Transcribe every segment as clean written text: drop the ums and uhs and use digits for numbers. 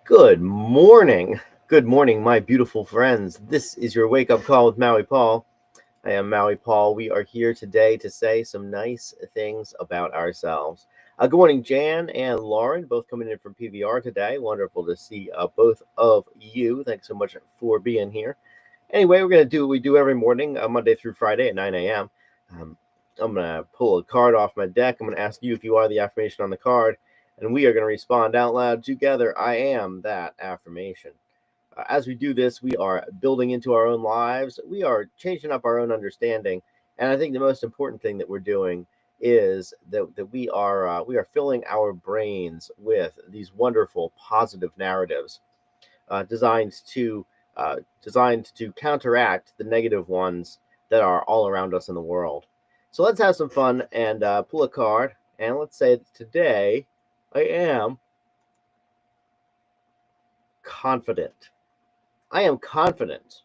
Good morning. Good morning, my beautiful friends. This is your wake up call with Maui Paul. I am Maui Paul. We are here today to say some nice things about ourselves. Good morning, Jan and Lauren, both coming in from PVR today. Wonderful to see both of you. Thanks so much for being here. Anyway, we're going to do what we do every morning, Monday through Friday at 9 a.m. I'm going to pull a card off my deck. I'm going to ask you if you are the affirmation on the card, and we are going to respond out loud together. I am that affirmation. As we do this, we are building into our own lives. We are changing up our own understanding. And I think the most important thing that we're doing is that we are filling our brains with these wonderful positive narratives designed to counteract the negative ones that are all around us in the world. So let's have some fun and pull a card. And let's say that today I am confident. I am confident.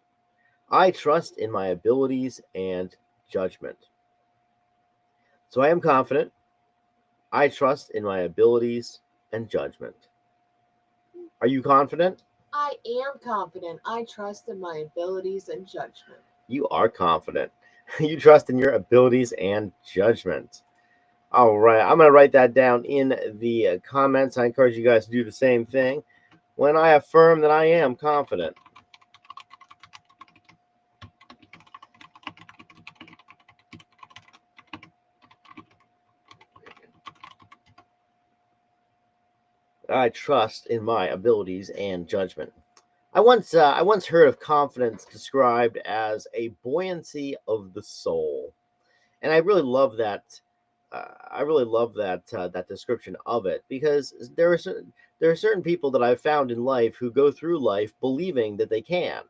I trust in my abilities and judgment. So I am confident. I trust in my abilities and judgment. Are you confident? I am confident. I trust in my abilities and judgment. You are confident. You trust in your abilities and judgment. All right. I'm going to write that down in the comments. I encourage you guys to do the same thing. When I affirm that I am confident, I trust in my abilities and judgment. I once heard of confidence described as a buoyancy of the soul, and I really love that. I really love that description of it because there are certain people that I've found in life who go through life believing that they can,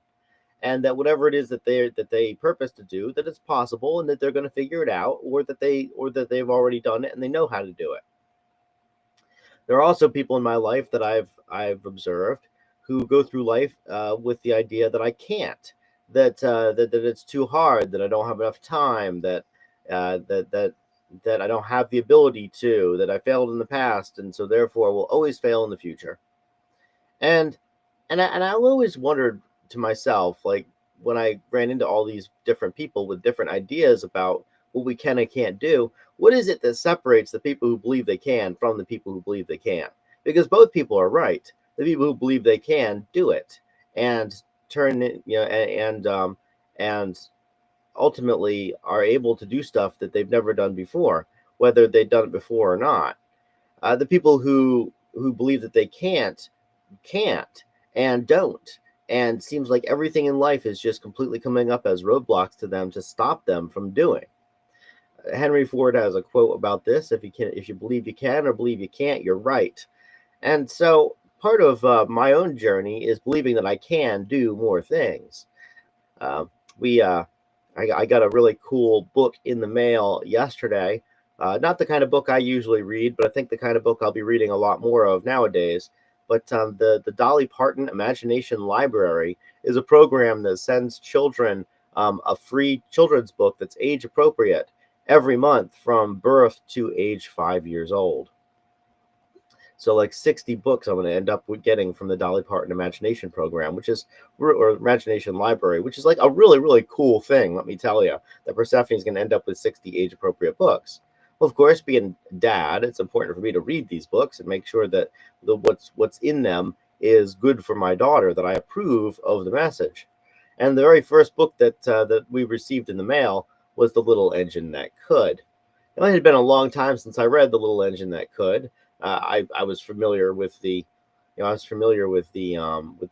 and that whatever it is that they purpose to do, that it's possible, and that they're going to figure it out, or that they've already done it and they know how to do it. There are also people in my life that I've observed who go through life with the idea that I can't, that it's too hard, that I don't have enough time, uh, that that that I don't have the ability to, that I failed in the past, and so therefore will always fail in the future. And and I always wondered to myself, like when I ran into all these different people with different ideas about what we can and can't do, what is it that separates the people who believe they can from the people who believe they can't? Because both people are right. The people who believe they can do it and turn it, and ultimately are able to do stuff that they've never done before, whether they've done it before or not. The people who believe that they can't and don't, and seems like everything in life is just completely coming up as roadblocks to them to stop them from doing. Henry Ford has a quote about this: if you believe you can or believe you can't, you're right. And so part of my own journey is believing that I can do more things. uh, we I got a really cool book in the mail yesterday. Not the kind of book I usually read, but I think the kind of book I'll be reading a lot more of nowadays. But the Dolly Parton Imagination Library is a program that sends children a free children's book that's age appropriate every month from birth to age 5 years old. So like 60 books I'm going to end up with getting from the Dolly Parton Imagination Program, or Imagination Library, which is like a really, really cool thing, let me tell you, that Persephone's going to end up with 60 age appropriate books. Well, of course, being dad, it's important for me to read these books and make sure that what's in them is good for my daughter, that I approve of the message. And the very first book that we received in the mail was The Little Engine That Could. It had been a long time since I read The Little Engine That Could. I was familiar with the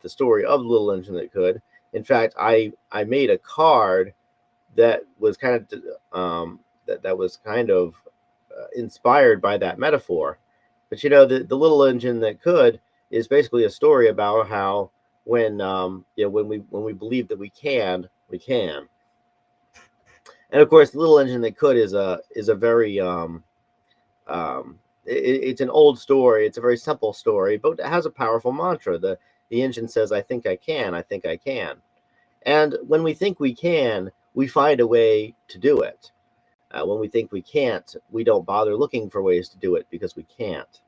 story of the Little Engine That Could. In fact, I made a card that was kind of inspired by that metaphor. But the Little Engine That Could is basically a story about how when we believe that we can, we can. And of course, the Little Engine That Could is a very it's an old story. It's a very simple story, but it has a powerful mantra. The engine says, "I think I can. I think I can." And when we think we can, we find a way to do it. When we think we can't, we don't bother looking for ways to do it because we can't.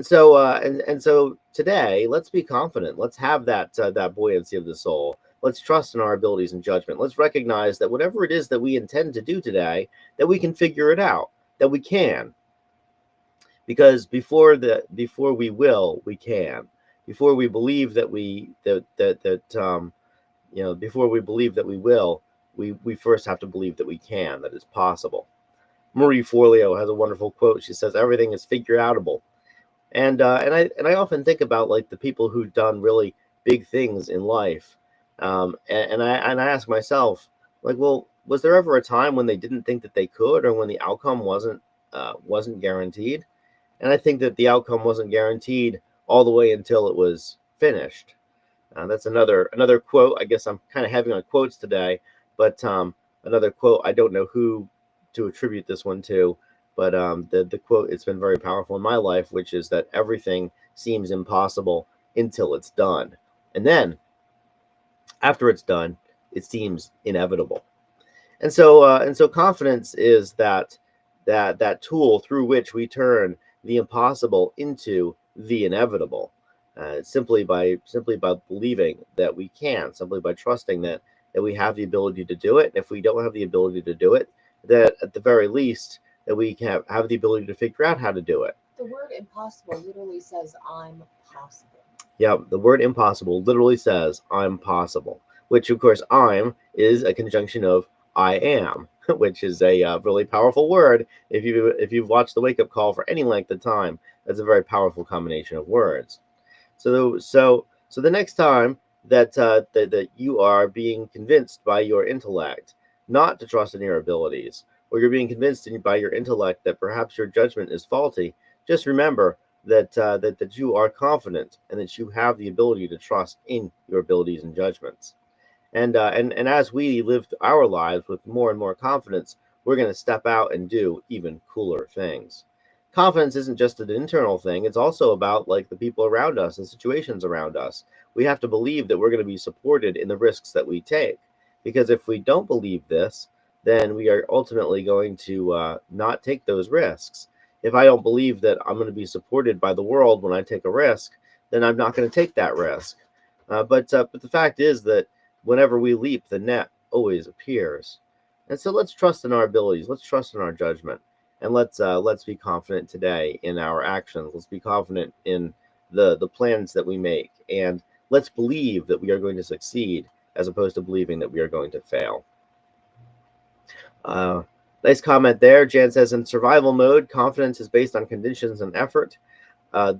So today, let's be confident. Let's have that buoyancy of the soul. Let's trust in our abilities and judgment. Let's recognize that whatever it is that we intend to do today, that we can figure it out. That we can, because before we will, we can. Before we believe that we that before we believe that we will, we first have to believe that we can. That it's possible. Marie Forleo has a wonderful quote. She says, "Everything is figure outable." And I often think about like the people who've done really big things in life, and I ask myself, like, well, was there ever a time when they didn't think that they could, or when the outcome wasn't guaranteed? And I think that the outcome wasn't guaranteed all the way until it was finished. That's another quote. I guess I'm kind of heavy on quotes today, but another quote. I don't know who to attribute this one to, but the quote, it's been very powerful in my life, which is that everything seems impossible until it's done, and then after it's done, it seems inevitable. And so confidence is that tool through which we turn the impossible into the inevitable, simply by believing that we can, simply by trusting that we have the ability to do it. And if we don't have the ability to do it, that at the very least that we can have the ability to figure out how to do it. The word impossible literally says, I'm possible. Yeah, the word impossible literally says I'm possible, which of course I'm is a conjunction of I am, which is a really powerful word. If you've watched the Wake Up Call for any length of time, that's a very powerful combination of words. So the next time that you are being convinced by your intellect not to trust in your abilities, or you're being convinced by your intellect that perhaps your judgment is faulty, just remember that you are confident and that you have the ability to trust in your abilities and judgments. And as we live our lives with more and more confidence, we're going to step out and do even cooler things. Confidence isn't just an internal thing, it's also about like the people around us and situations around us. We have to believe that we're going to be supported in the risks that we take, because if we don't believe this, then we are ultimately going to not take those risks. If I don't believe that I'm going to be supported by the world when I take a risk, then I'm not going to take that risk. But the fact is that whenever we leap, the net always appears. And so let's trust in our abilities. Let's trust in our judgment, and let's be confident today in our actions. Let's be confident in the plans that we make, and let's believe that we are going to succeed as opposed to believing that we are going to fail. Uh, Nice comment there. Jan says, in survival mode, confidence is based on conditions and effort,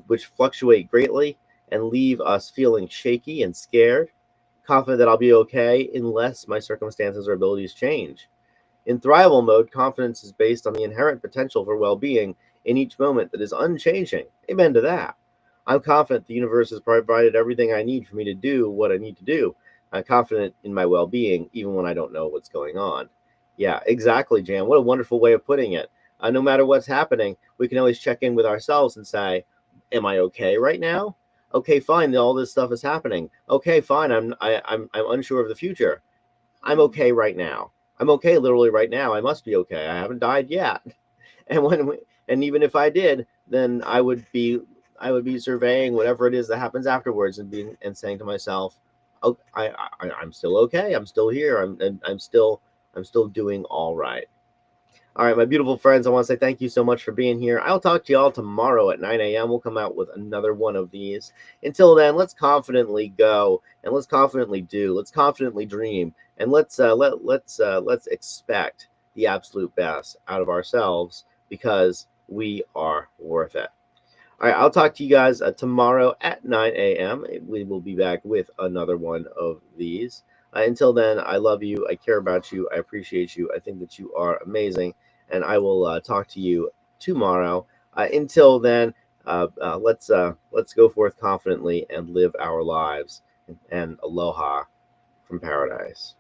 which fluctuate greatly and leave us feeling shaky and scared, confident that I'll be okay unless my circumstances or abilities change. In thrival mode, confidence is based on the inherent potential for well being in each moment that is unchanging. Amen to that. I'm confident the universe has provided everything I need for me to do what I need to do. I'm confident in my well being, even when I don't know what's going on. Yeah, exactly, Jan. What a wonderful way of putting it. No matter what's happening, we can always check in with ourselves and say, am I okay right now? Okay, fine. All this stuff is happening. Okay, fine. I'm unsure of the future. I'm okay right now. I'm okay literally right now. I must be okay. I haven't died yet. And and even if I did, then I would be surveying whatever it is that happens afterwards and being and saying to myself, "Oh, I'm still okay. I'm still here. I'm still doing all right." All right, my beautiful friends, I want to say thank you so much for being here. I'll talk to you all tomorrow at 9 a.m. We'll come out with another one of these. Until then, let's confidently go and let's confidently do. Let's confidently dream, and let's expect the absolute best out of ourselves, because we are worth it. All right, I'll talk to you guys tomorrow at 9 a.m. We will be back with another one of these. Until then, I love you. I care about you. I appreciate you. I think that you are amazing. And I will talk to you tomorrow. Until then, let's go forth confidently and live our lives. And aloha from paradise.